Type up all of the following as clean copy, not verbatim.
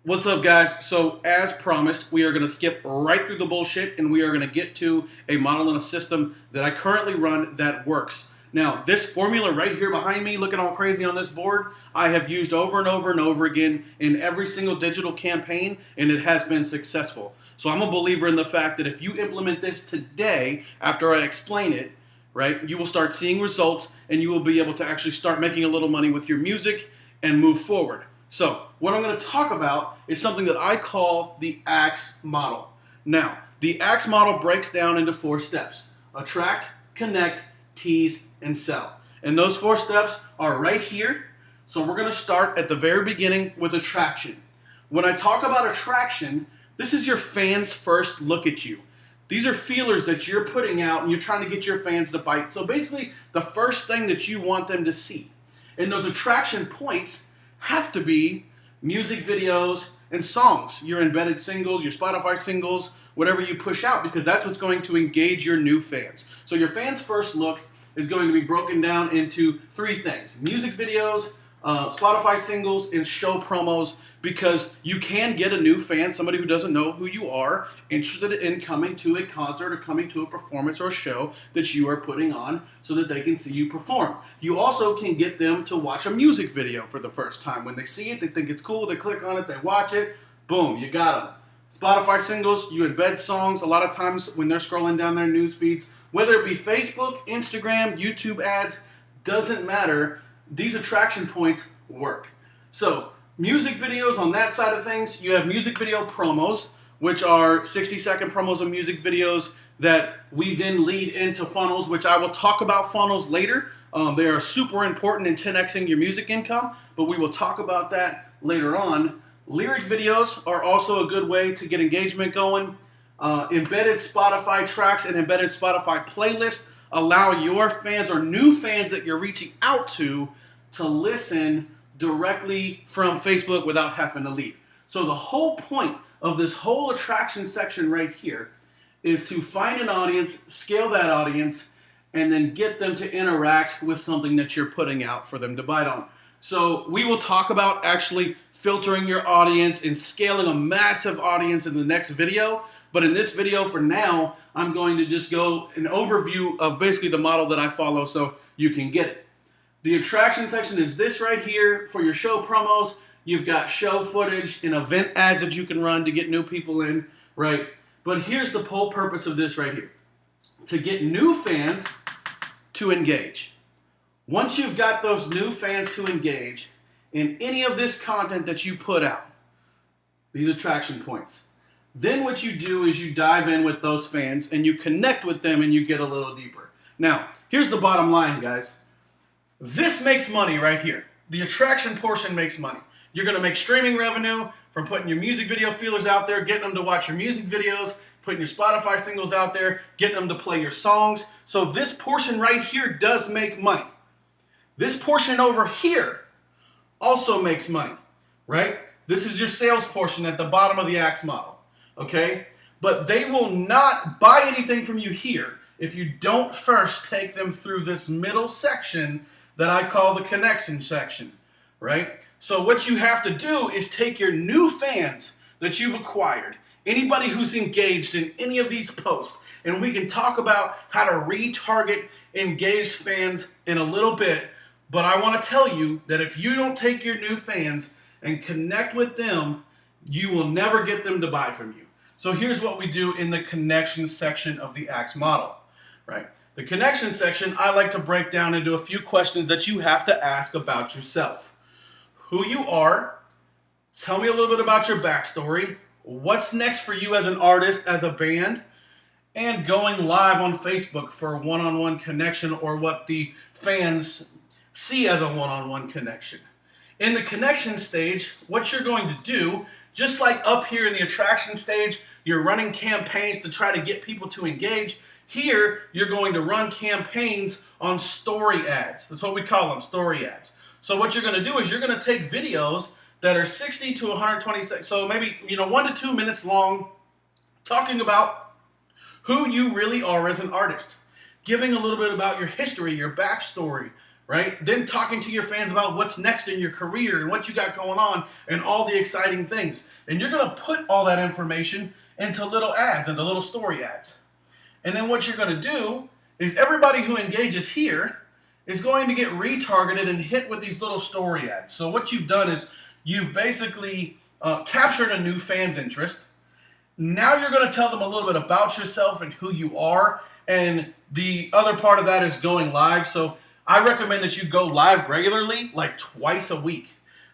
What's up, guys? So, as promised, we are going to skip right through the bullshit and we are going to get to a model and a system that I currently run that works. Now, this formula right here behind me, looking all crazy on this board, I have used over and over and over again in every single digital campaign, and it has been successful. So, I'm a believer in the fact that if you implement this today, after I explain it, right, you will start seeing results and you will be able to actually start making a little money with your music and move forward. So, what I'm going to talk about is something that I call the ACTS model. Now, the ACTS model breaks down into 4 steps: attract, connect, tease, and sell. And those 4 steps are right here. So, we're going to start at the very beginning with attraction. When I talk about attraction, this is your fans' first look at you. These are feelers that you're putting out and you're trying to get your fans to bite. So, basically, the first thing that you want them to see. And those attraction points have to be music videos and songs, your embedded singles, your Spotify singles, whatever you push out, because that's what's going to engage your new fans. So your fans' first look is going to be broken down into 3 things: music videos, Spotify singles, and show promos, because you can get a new fan, somebody who doesn't know who you are, interested in coming to a concert or coming to a performance or a show that you are putting on so that they can see you perform. You also can get them to watch a music video for the first time. When they see it, they think it's cool, they click on it, they watch it, boom, you got them. Spotify singles, you embed songs a lot of times when they're scrolling down their news feeds, whether it be Facebook, Instagram, YouTube ads, doesn't matter. These attraction points work. So, music videos, on that side of things, you have music video promos, which are 60-second promos of music videos that we then lead into funnels, which I will talk about funnels later. They are super important in 10xing your music income, but we will talk about that later on. Lyric videos are also a good way to get engagement going. Embedded Spotify tracks and embedded Spotify playlists allow your fans or new fans that you're reaching out to listen directly from Facebook without having to leave. So the whole point of this whole attraction section right here is to find an audience, scale that audience, and then get them to interact with something that you're putting out for them to bite on. So we will talk about actually filtering your audience and scaling a massive audience in the next video. But in this video for now, I'm going to just go an overview of basically the model that I follow so you can get it. The attraction section is this right here for your show promos. You've got show footage and event ads that you can run to get new people in, right? But here's the whole purpose of this right here: to get new fans to engage. Once you've got those new fans to engage in any of this content that you put out, these attraction points, then what you do is you dive in with those fans and you connect with them and you get a little deeper. Now, here's the bottom line, guys. This makes money right here. The attraction portion makes money. You're going to make streaming revenue from putting your music video feelers out there, getting them to watch your music videos, putting your Spotify singles out there, getting them to play your songs. So this portion right here does make money. This portion over here also makes money, right? This is your sales portion at the bottom of the ACTS model, okay? But they will not buy anything from you here if you don't first take them through this middle section that I call the connection section, right? So what you have to do is take your new fans that you've acquired, anybody who's engaged in any of these posts, and we can talk about how to retarget engaged fans in a little bit, but I want to tell you that if you don't take your new fans and connect with them, you will never get them to buy from you. So here's what we do in the connection section of the ACTS model, right? The connection section, I like to break down into a few questions that you have to ask about yourself. Who you are, tell me a little bit about your backstory, what's next for you as an artist, as a band, and going live on Facebook for a one-on-one connection, or what the fans see as a one-on-one connection. In the connection stage, what you're going to do, just like up here in the attraction stage, you're running campaigns to try to get people to engage. Here, you're going to run campaigns on story ads. That's what we call them, story ads. So what you're going to do is you're going to take videos that are 60 to 120 seconds, so maybe 1 to 2 minutes long, talking about who you really are as an artist, giving a little bit about your history, your backstory, right? Then talking to your fans about what's next in your career and what you got going on and all the exciting things. And you're going to put all that information into little ads, into little story ads. And then what you're going to do is everybody who engages here is going to get retargeted and hit with these little story ads. So what you've done is you've basically captured a new fan's interest. Now you're going to tell them a little bit about yourself and who you are. And the other part of that is going live. So I recommend that you go live regularly, like twice a week.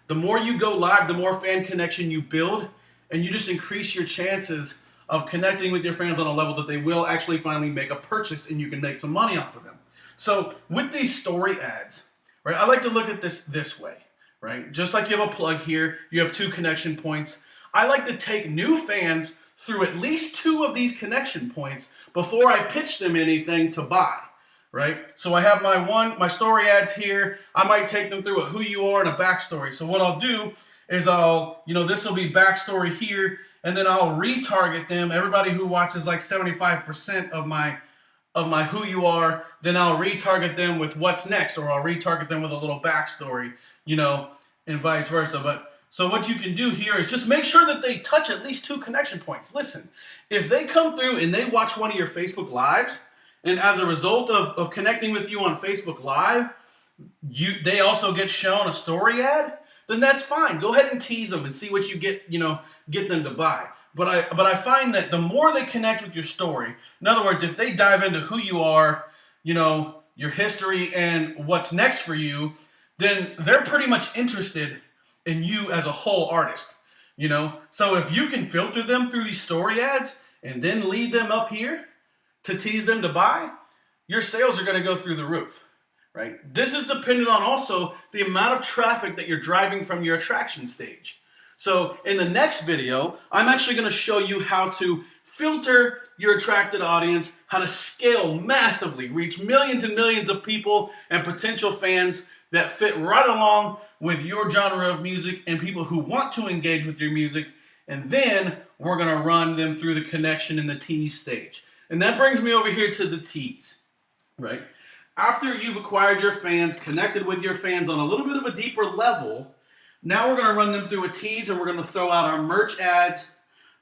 The more you go live, the more fan connection you build, and you just increase your chances of connecting with your fans on a level that they will actually finally make a purchase and you can make some money off of them. So with these story ads, right, I like to look at this way, right? Just like you have a plug here, you have 2 connection points. I like to take new fans through at least 2 of these connection points before I pitch them anything to buy, right? So I have my story ads here. I might take them through a who you are and a backstory. So what I'll do is this will be backstory here, and then I'll retarget them. Everybody who watches like 75% of my who you are, then I'll retarget them with what's next, or I'll retarget them with a little backstory, and vice versa. But so what you can do here is just make sure that they touch at least 2 connection points. Listen, if they come through and they watch one of your Facebook Lives, and as a result of connecting with you on Facebook Live, they also get shown a story ad, then that's fine. Go ahead and tease them and see what you get them to buy. But I find that the more they connect with your story, in other words, if they dive into who you are, your history and what's next for you, then they're pretty much interested in you as a whole artist, So if you can filter them through these story ads and then lead them up here to tease them to buy, your sales are going to go through the roof, right? This is dependent on also the amount of traffic that you're driving from your attraction stage. So in the next video, I'm actually going to show you how to filter your attracted audience, how to scale massively, reach millions and millions of people and potential fans that fit right along with your genre of music and people who want to engage with your music. And then we're going to run them through the connection in the tease stage. And that brings me over here to the tease, right? After you've acquired your fans, connected with your fans on a little bit of a deeper level, now we're going to run them through a tease, and we're going to throw out our merch ads,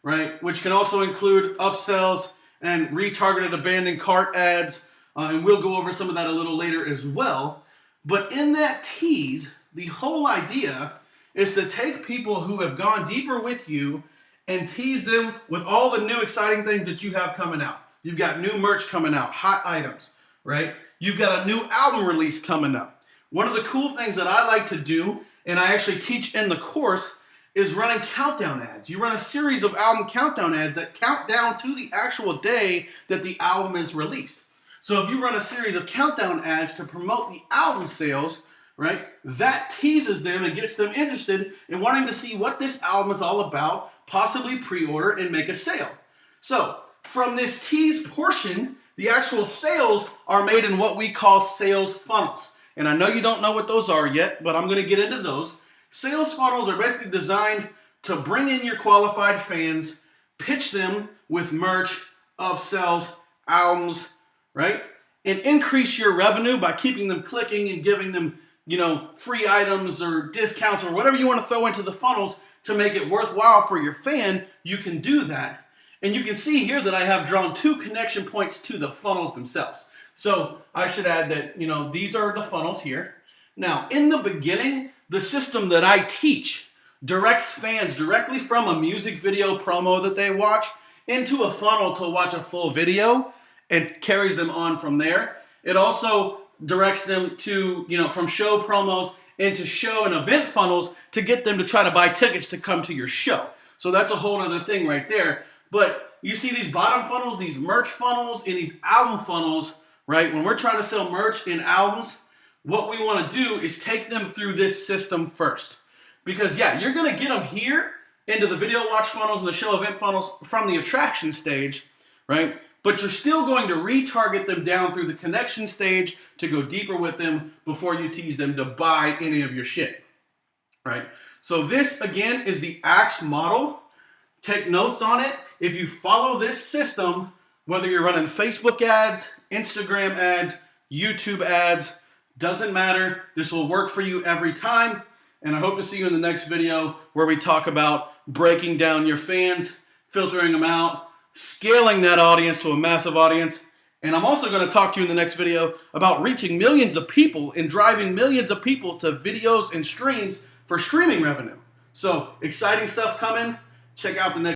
right? Which can also include upsells and retargeted abandoned cart ads. And we'll go over some of that a little later as well. But in that tease, the whole idea is to take people who have gone deeper with you and tease them with all the new exciting things that you have coming out. You've got new merch coming out, hot items, right? You've got a new album release coming up. One of the cool things that I like to do, and I actually teach in the course, is running countdown ads. You run a series of album countdown ads that count down to the actual day that the album is released. So if you run a series of countdown ads to promote the album sales, right, that teases them and gets them interested in wanting to see what this album is all about, possibly pre-order and make a sale. So from this tease portion, the actual sales are made in what we call sales funnels. And I know you don't know what those are yet, but I'm going to get into those. Sales funnels are basically designed to bring in your qualified fans, pitch them with merch, upsells, albums, right? And increase your revenue by keeping them clicking and giving them, free items or discounts or whatever you want to throw into the funnels to make it worthwhile for your fan. You can do that. And you can see here that I have drawn 2 connection points to the funnels themselves. So I should add that, these are the funnels here. Now, in the beginning, the system that I teach directs fans directly from a music video promo that they watch into a funnel to watch a full video and carries them on from there. It also directs them to, from show promos into show and event funnels to get them to try to buy tickets to come to your show. So that's a whole other thing right there. But you see these bottom funnels, these merch funnels, and these album funnels, right? When we're trying to sell merch in albums, what we want to do is take them through this system first. Because you're going to get them here into the video watch funnels and the show event funnels from the attraction stage, right? But you're still going to retarget them down through the connection stage to go deeper with them before you tease them to buy any of your shit, right? So this, again, is the Axe model. Take notes on it. If you follow this system, whether you're running Facebook ads, Instagram ads, YouTube ads, Doesn't matter. This will work for you every time. And I hope to see you in the next video where we talk about breaking down your fans, filtering them out, scaling that audience to a massive audience. And I'm also going to talk to you in the next video about reaching millions of people and driving millions of people to videos and streams for streaming revenue. So exciting stuff coming. Check out the next